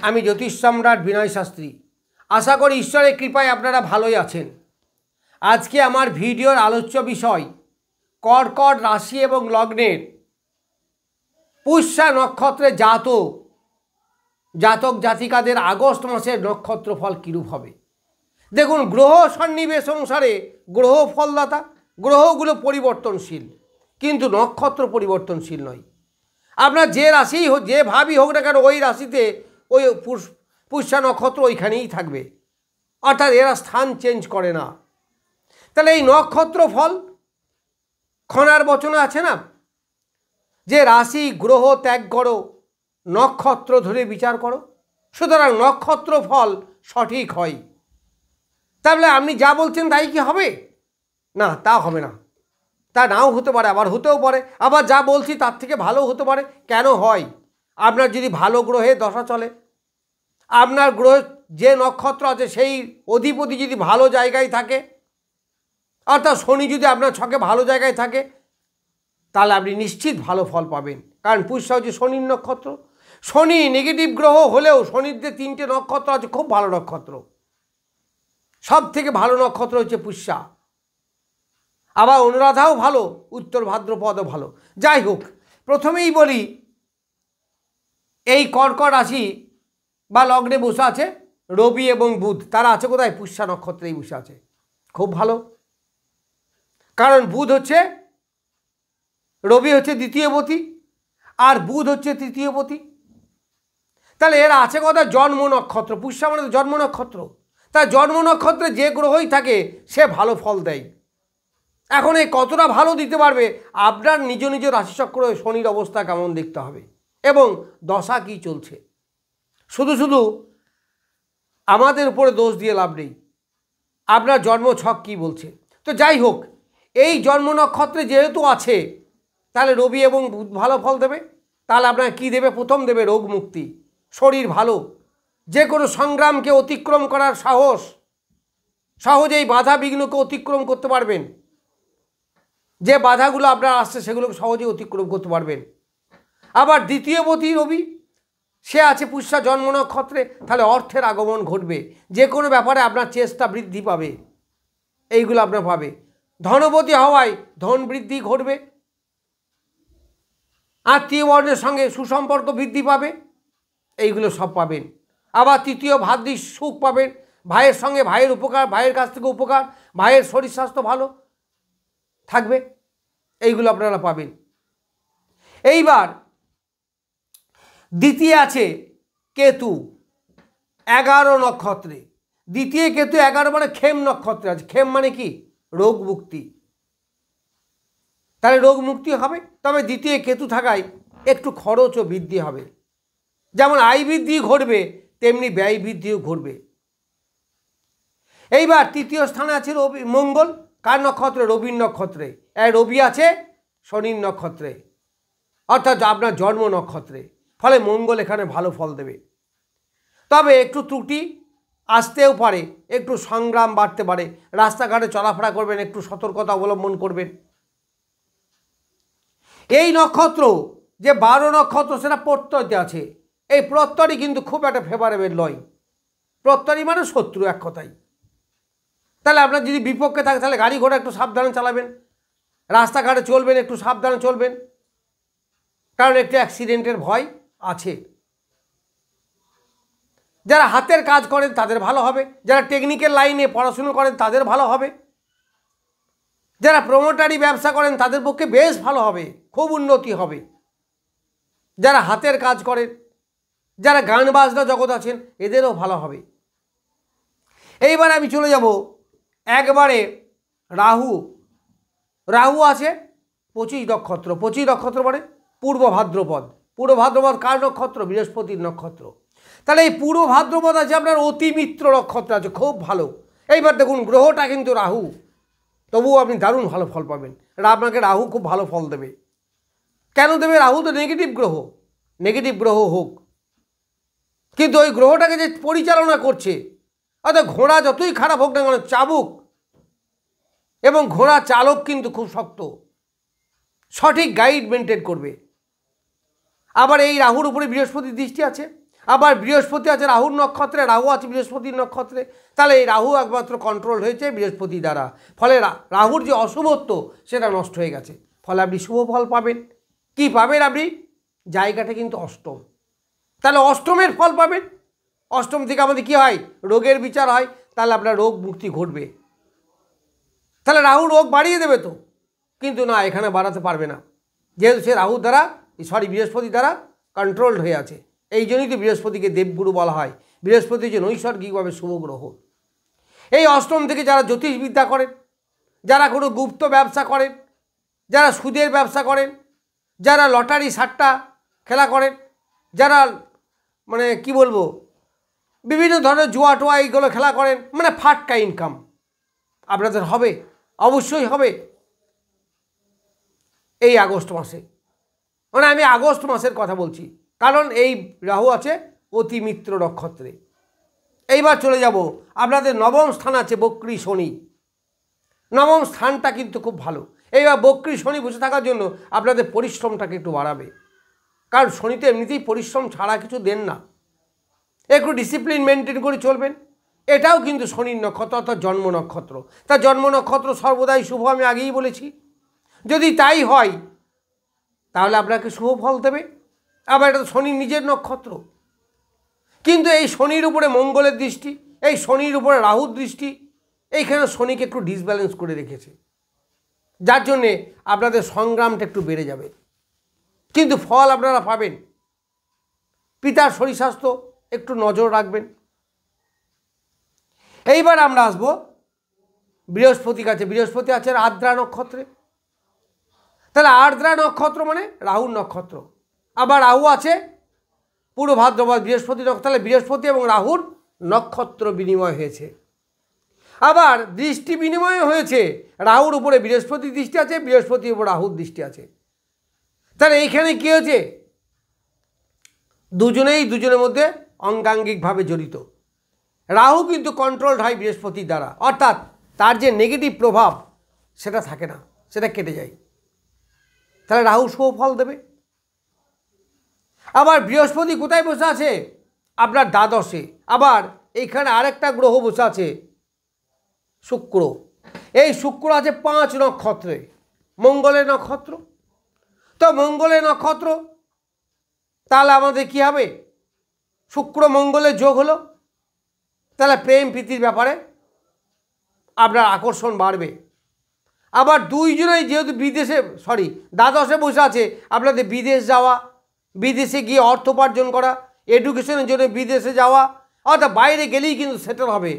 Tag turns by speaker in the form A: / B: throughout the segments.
A: আমি জ্যোতিষ সম্রাট বিনয় শাস্ত্রী। আশা করি ঈশ্বরের কৃপায় আপনারা ভালোই আছেন। আজকে আমার ভিডিওর আলোচ্য বিষয় কর্কট রাশি এবং লগ্নের পুষ্যা নক্ষত্রে জাতক জাতিকাদের আগস্ট মাসের নক্ষত্রফল কীরূপ হবে। দেখুন, গ্রহ সন্নিবেশ অনুসারে গ্রহ ফলদাতা, গ্রহগুলো পরিবর্তনশীল, কিন্তু নক্ষত্র পরিবর্তনশীল নয়। আপনার যে রাশি হোক, যে ভাবই হোক না কেন, ওই রাশিতে ওই পুষ্যা নক্ষত্র ওইখানেই থাকবে, অর্থাৎ এরা স্থান চেঞ্জ করে না। তাহলে এই নক্ষত্র ফল খনার বচনে আছে না, যে রাশি গ্রহ ত্যাগ করো, নক্ষত্র ধরে বিচার করো। সুতরাং নক্ষত্র ফল সঠিক হয়। তাহলে আপনি যা বলছেন তাই কি হবে? না, তা হবে না। তা নাও হতে পারে, আবার হতেও পারে। আবার যা বলছি তার থেকে ভালো হতে পারে। কেন হয়? আপনার যদি ভালো গ্রহে দশা চলে, আপনার গ্রহ যে নক্ষত্র আছে সেই অধিপতি যদি ভালো জায়গায় থাকে, অর্থাৎ শনি যদি আপনার ছকে ভালো জায়গায় থাকে, তাহলে আপনি নিশ্চিত ভালো ফল পাবেন। কারণ পুষ্যা হচ্ছে শনির নক্ষত্র। শনি নেগেটিভ গ্রহ হলেও শনির যে 3টে নক্ষত্র আছে, খুব ভালো নক্ষত্র। সব থেকে ভালো নক্ষত্র হচ্ছে পুষ্যা। আবার অনুরাধাও ভালো, উত্তর ভাদ্রপদও ভালো। যাই হোক, প্রথমেই বলি, এই কর্কট রাশি বা লগ্নে বসে আছে রবি এবং বুধ। তারা আছে কোথায়? পুষ্যা নক্ষত্রেই বসে আছে। খুব ভালো, কারণ বুধ হচ্ছে, রবি হচ্ছে দ্বিতীয়পতি আর বুধ হচ্ছে তৃতীয়পতি। তাহলে এরা আছে কোথায়? জন্ম নক্ষত্র। পুষ্যা মানে তো জন্ম নক্ষত্র। তাই জন্ম নক্ষত্রে যে গ্রহই থাকে সে ভালো ফল দেয়। এখন এই কতটা ভালো দিতে পারবে, আপনার নিজ নিজ রাশিচক্র শনির অবস্থা কেমন দেখতে হবে এবং দশা কি চলছে। শুধু আমাদের উপরে দোষ দিয়ে লাভ নেই, আপনার জন্ম ছক কী বলছে। তো যাই হোক, এই জন্ম নক্ষত্রে যেহেতু আছে, তাহলে রবি এবং বুধ ভালো ফল দেবে। তাহলে আপনার কী দেবে? প্রথম দেবে রোগ মুক্তি, শরীর ভালো, যে কোনো সংগ্রামকে অতিক্রম করার সাহস, সহজেই বাধা বিঘ্নকে অতিক্রম করতে পারবেন। যে বাধাগুলো আপনার আসছে সেগুলোকে সহজেই অতিক্রম করতে পারবেন। আবার দ্বিতীয়পতি রবি, সে আছে পুষ্যা জন্ম নক্ষত্রে, তাহলে অর্থের আগমন ঘটবে। যে কোনো ব্যাপারে আপনার চেষ্টা বৃদ্ধি পাবে, এইগুলো আপনার পাবে। ধনপতি হওয়ায় ধন বৃদ্ধি ঘটবে, আত্মীয় বর্ণের সঙ্গে সুসম্পর্ক বৃদ্ধি পাবে, এইগুলো সব পাবেন। আবার তৃতীয় ভাতৃ সুখ পাবেন, ভাইয়ের সঙ্গে ভাইয়ের উপকার, ভাইয়ের কাছ থেকে উপকার, ভাইয়ের শরীর স্বাস্থ্য ভালো থাকবে, এইগুলো আপনারা পাবেন। এইবার দ্বিতীয় আছে কেতু 11 নক্ষত্রে। দ্বিতীয় কেতু 11 মানে খেম নক্ষত্রে আছে। খেম মানে কি? রোগ মুক্তি। তাহলে রোগ মুক্তি হবে, তবে দ্বিতীয় কেতু থাকায় একটু খরচও বৃদ্ধি হবে। যেমন আয় বৃদ্ধি ঘটবে, তেমনি ব্যয় বৃদ্ধিও ঘটবে। এইবার তৃতীয় স্থানে আছে রবি, মঙ্গল। কার নক্ষত্রে? রবির নক্ষত্রে। রবি আছে শনির নক্ষত্রে, অর্থাৎ আপনার জন্ম নক্ষত্রে। ফলে মঙ্গল এখানে ভালো ফল দেবে। তবে একটু ত্রুটি আসতেও পারে, একটু সংগ্রাম বাড়তে পারে। রাস্তাঘাটে চলাফেরা করবেন, একটু সতর্কতা অবলম্বন করবেন। এই নক্ষত্র যে 12 নক্ষত্র, সেটা প্রত্যয়তে আছে। এই প্রত্যয়ই কিন্তু খুব একটা ফেভারেবল নয়। প্রত্যয় মানে শত্রু, এক কথাই। তাহলে আপনার যদি বিপক্ষে থাকে, তাহলে গাড়ি ঘোড়া একটু সাবধানে চালাবেন, রাস্তাঘাটে চলবেন একটু সাবধানে চলবেন, কারণ একটু অ্যাক্সিডেন্টের ভয় আছে। যারা হাতের কাজ করেন তাদের ভালো হবে, যারা টেকনিক্যাল লাইনে পড়াশুনো করেন তাদের ভালো হবে, যারা প্রমোটারি ব্যবসা করেন তাদের পক্ষে বেশ ভালো হবে, খুব উন্নতি হবে। যারা হাতের কাজ করেন, যারা গান বাজনা জগৎ আছেন, এদেরও ভালো হবে। এইবার আমি চলে যাব একবারে রাহু আছে 25 নক্ষত্র। 25 নক্ষত্র মানে পূর্ব ভাদ্রপদ। পূর্ব ভাদ্রপদ কার নক্ষত্র? বৃহস্পতির নক্ষত্র। তাহলে এই পূর্ব ভাদ্রপদ আছে আপনার অতিমিত্র নক্ষত্র আছে, খুব ভালো। এইবার দেখুন, গ্রহটা কিন্তু রাহু, তবুও আপনি দারুণ ভালো ফল পাবেন। আপনাকে রাহু খুব ভালো ফল দেবে। কেন দেবে? রাহু তো নেগেটিভ গ্রহ, নেগেটিভ গ্রহ হোক, কিন্তু ওই গ্রহটাকে যে পরিচালনা করছে, অর্থাৎ ঘোড়া যতই খারাপ হোক না কেন, চাবুক এবং ঘোড়া চালক কিন্তু খুব শক্ত, সঠিক গাইড মেনটেন করবে। আবার এই রাহুর উপরে বৃহস্পতির দৃষ্টি আছে। আবার বৃহস্পতি আছে রাহুর নক্ষত্রে, রাহু আছে বৃহস্পতির নক্ষত্রে, তাহলে এই রাহু একমাত্র কন্ট্রোল হয়েছে বৃহস্পতি দ্বারা। ফলে রাহুর যে অশুভত্ব সেটা নষ্ট হয়ে গেছে, ফলে আপনি শুভ ফল পাবেন। কি পাবেন আপনি? জায়গাটা কিন্তু অষ্টম, তাহলে অষ্টমের ফল পাবেন। অষ্টম থেকে আমাদের কি হয়? রোগের বিচার হয়, তাহলে আপনার রোগ মুক্তি ঘটবে। তাহলে রাহু রোগ বাড়িয়ে দেবে তো, কিন্তু না, এখানে বাড়াতে পারবে না, যেহেতু সে রাহু দ্বারা বৃহস্পতি দ্বারা কন্ট্রোলড হয়ে আছে। এই জন্যই তো বৃহস্পতিকে দেবগুরু বলা হয়। বৃহস্পতি যে নৈসর্গিকভাবে শুভ গ্রহ। এই অষ্টম থেকে যারা জ্যোতিষবিদ্যা করেন, যারা কোনো গুপ্ত ব্যবসা করেন, যারা সুদের ব্যবসা করেন, যারা লটারি সাট্টা খেলা করেন, যারা মানে কি বলবো বিভিন্ন ধরনের জুয়া টোয়া এইগুলো খেলা করেন, মানে ফাটকা ইনকাম আপনাদের হবে, অবশ্যই হবে এই আগস্ট মাসে। মানে আমি আগস্ট মাসের কথা বলছি, কারণ এই রাহু আছে অতি মিত্র নক্ষত্রে। এইবার চলে যাব, আপনাদের নবম স্থান আছে বক্রী শনি। নবম স্থানটা কিন্তু খুব ভালো। এইবার বক্রী শনি বসে থাকার জন্য আপনাদের পরিশ্রমটাকে একটু বাড়াবে, কারণ শনি তো এমনিতেই পরিশ্রম ছাড়া কিছু দেন না। একটু ডিসিপ্লিন মেনটেন করে চলবেন। এটাও কিন্তু শনির নক্ষত্র, অর্থাৎ জন্ম নক্ষত্র। তা জন্ম নক্ষত্র সর্বদাই শুভ, আমি আগেই বলেছি। যদি তাই হয় তাহলে আপনাকে শুভ ফল দেবে। আবার এটা তো শনির নিজের নক্ষত্র, কিন্তু এই শনির উপরে মঙ্গলের দৃষ্টি, এই শনির উপরে রাহুর দৃষ্টি, এইখানে শনিকে একটু ডিসব্যালেন্স করে রেখেছে, যার জন্যে আপনাদের সংগ্রামটা একটু বেড়ে যাবে, কিন্তু ফল আপনারা পাবেন। পিতার শরীর স্বাস্থ্য একটু নজর রাখবেন। এইবার আমরা আসবো বৃহস্পতির কাছে। বৃহস্পতি আছে আর্দ্রা নক্ষত্রে, তাহলে আর্দ্রা নক্ষত্র মানে রাহুর নক্ষত্র। আবার রাহু আছে পূর্ব ভাদ্রপদ বৃহস্পতি নক্ষত্র, তাহলে বৃহস্পতি এবং রাহুর নক্ষত্র বিনিময় হয়েছে। আবার দৃষ্টি বিনিময় হয়েছে, রাহুর উপরে বৃহস্পতির দৃষ্টি আছে, বৃহস্পতির উপর রাহুর দৃষ্টি আছে। তাহলে এইখানে কী হয়েছে? দুজনের মধ্যে অঙ্গাঙ্গিকভাবে জড়িত। রাহু কিন্তু কন্ট্রোলড হয় বৃহস্পতির দ্বারা, অর্থাৎ তার যে নেগেটিভ প্রভাব সেটা থাকে না, সেটা কেটে যায়। তাহলে রাহু শুভ ফল দেবে। আবার বৃহস্পতি কোথায় বসে আছে? আপনার দ্বাদশে। আবার এইখানে আরেকটা গ্রহ বসে আছে শুক্র। এই শুক্র আছে 5 নক্ষত্রে, মঙ্গলের নক্ষত্র। তো মঙ্গলের নক্ষত্র, তাহলে আমাদের কি হবে? শুক্র মঙ্গলের যোগ হলো, তাহলে প্রেম প্রীতির ব্যাপারে আপনার আকর্ষণ বাড়বে। আবার দুইজনেই যেহেতু দ্বাদশে বসে আছে, আপনাদের বিদেশ যাওয়া, বিদেশে গিয়ে অর্থ উপার্জন করা, এডুকেশনের জন্য বিদেশে যাওয়া, অর্থাৎ বাইরে গেলেই কিন্তু সেটেল হবে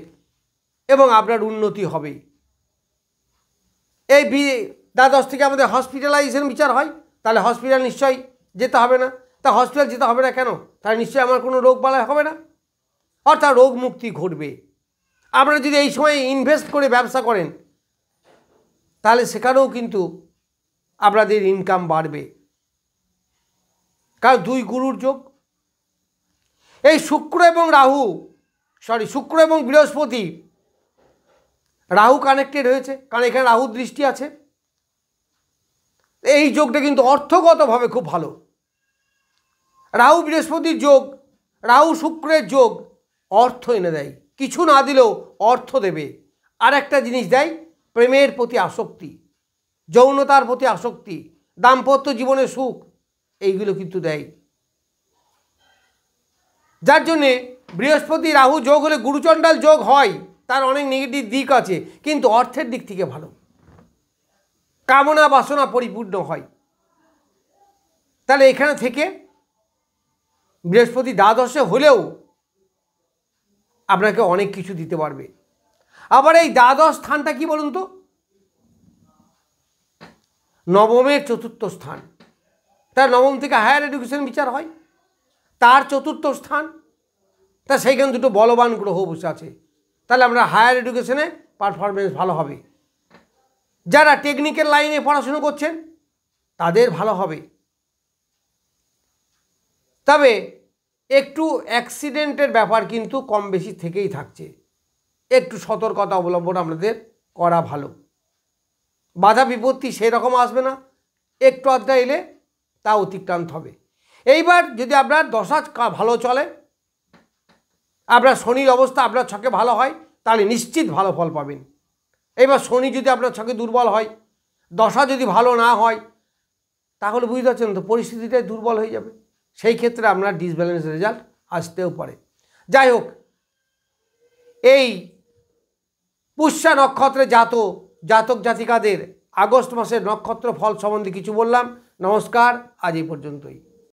A: এবং আপনার উন্নতি হবে। এই দ্বাদশ থেকে আমাদের হসপিটালাইজেশন বিচার হয়, তাহলে হসপিটাল নিশ্চয়ই যেতে হবে না। তা হসপিটাল যেতে হবে না কেন? তাহলে নিশ্চয়ই আমার কোনো রোগ বালাই হবে না, অর্থাৎ রোগ মুক্তি ঘটবে। আপনারা যদি এই সময় ইনভেস্ট করে ব্যবসা করেন, তাহলে সেখানেও কিন্তু আপনাদের ইনকাম বাড়বে, কারণ 2 গুরুর যোগ। এই শুক্র এবং বৃহস্পতি, রাহু কানেক্টেড হয়েছে, কারণ এখানে রাহুর দৃষ্টি আছে। এই যোগটা কিন্তু অর্থগতভাবে খুব ভালো। রাহু বৃহস্পতির যোগ, রাহু শুক্রের যোগ অর্থ এনে দেয়, কিছু না দিলেও অর্থ দেবে। আর একটা জিনিস দেয়, প্রেমের প্রতি আসক্তি, যৌনতার প্রতি আসক্তি, দাম্পত্য জীবনে সুখ, এইগুলো কিন্তু দেয়। যার জন্যে বৃহস্পতি রাহু যোগ হলে গুরুচণ্ডাল যোগ হয়, তার অনেক নেগেটিভ দিক আছে, কিন্তু অর্থের দিক থেকে ভালো, কামনা বাসনা পরিপূর্ণ হয়। তাহলে এখানে থেকে বৃহস্পতি দ্বাদশে হলেও আপনাকে অনেক কিছু দিতে পারবে। আবার এই দ্বাদশ স্থানটা কি বলুন তো? নবমের চতুর্থ স্থান। তার নবম থেকে হায়ার এডুকেশন বিচার হয়, তার চতুর্থ স্থান। তা সেইখানে দুটো বলবান গ্রহ বসে আছে, তাহলে আমরা হায়ার এডুকেশনে পারফরমেন্স ভালো হবে। যারা টেকনিক্যাল লাইনে পড়াশুনো করছেন তাদের ভালো হবে, তবে একটু অ্যাক্সিডেন্টের ব্যাপার কিন্তু কম বেশি থেকেই থাকছে, একটু সতর্কতা অবলম্বন আপনাদের করা ভালো। বাধা বিপত্তি সেই রকম আসবে না, একটু আধটা এলে তা অতিক্রান্ত হবে। এইবার যদি আপনার দশা ভালো চলে, আপনার শনির অবস্থা আপনার ছকে ভালো হয় তাহলে নিশ্চিত ভালো ফল পাবেন। এবার শনি যদি আপনার ছকে দুর্বল হয়, দশা যদি ভালো না হয়, তাহলে বুঝতে পারছেন তো পরিস্থিতিটাই দুর্বল হয়ে যাবে। সেই ক্ষেত্রে আপনার ডিসব্যালেন্স রেজাল্ট আসতেও পারে। যাই হোক, এই পুষ্যা নক্ষত্রে জাতক জাতিকাদের আগস্ট মাসের নক্ষত্র ফল সম্বন্ধে কিছু বললাম। নমস্কার, আজ এই পর্যন্তই।